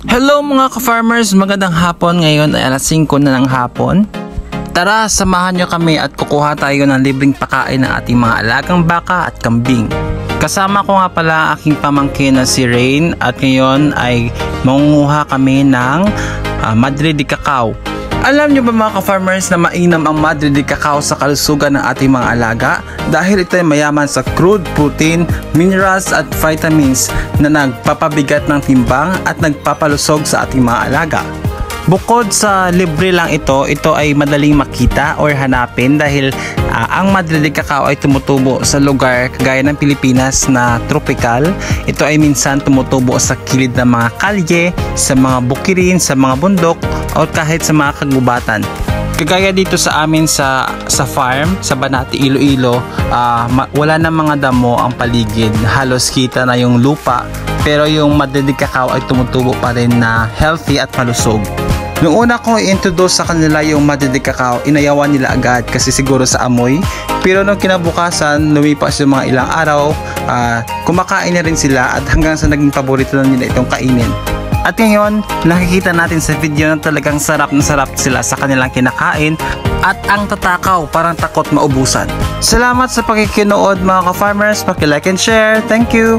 Hello mga ka-farmers, magandang hapon. Ngayon ay alas 5 na ng hapon. Tara, samahan nyo kami at kukuha tayo ng libreng pakain ng ating mga alagang baka at kambing. Kasama ko nga pala ang aking pamangkin na si Rain at ngayon ay mangunguha kami ng Madre de Cacao. Alam nyo ba mga ka-farmers na mainam ang Madre de Cacao sa kalusugan ng ating mga alaga dahil ito ay mayaman sa crude protein, minerals at vitamins na nagpapabigat ng timbang at nagpapalusog sa ating mga alaga. Bukod sa libre lang ito ay madaling makita or hanapin dahil ang Madre de Cacao ay tumutubo sa lugar kagaya ng Pilipinas na tropical. Ito ay minsan tumutubo sa kilid ng mga kalye, sa mga bukirin, sa mga bundok o kahit sa mga kagubatan. Kagaya dito sa amin sa farm, sa Banati, Iloilo, wala na mga damo ang paligid. Halos kita na yung lupa, pero yung Madre de Cacao ay tumutubo pa rin na healthy at malusog. Nung una kong i-introduce sa kanila yung Madre de Cacao, inayawan nila agad kasi siguro sa amoy. Pero nung kinabukasan, lumipas yung mga ilang araw, kumakain na rin sila at hanggang sa naging paborito na nila itong kainin. At ngayon, nakikita natin sa video na talagang sarap na sarap sila sa kanilang kinakain at ang tatakaw parang takot maubusan. Salamat sa pakikinood mga ka-farmers, paki-like and share. Thank you!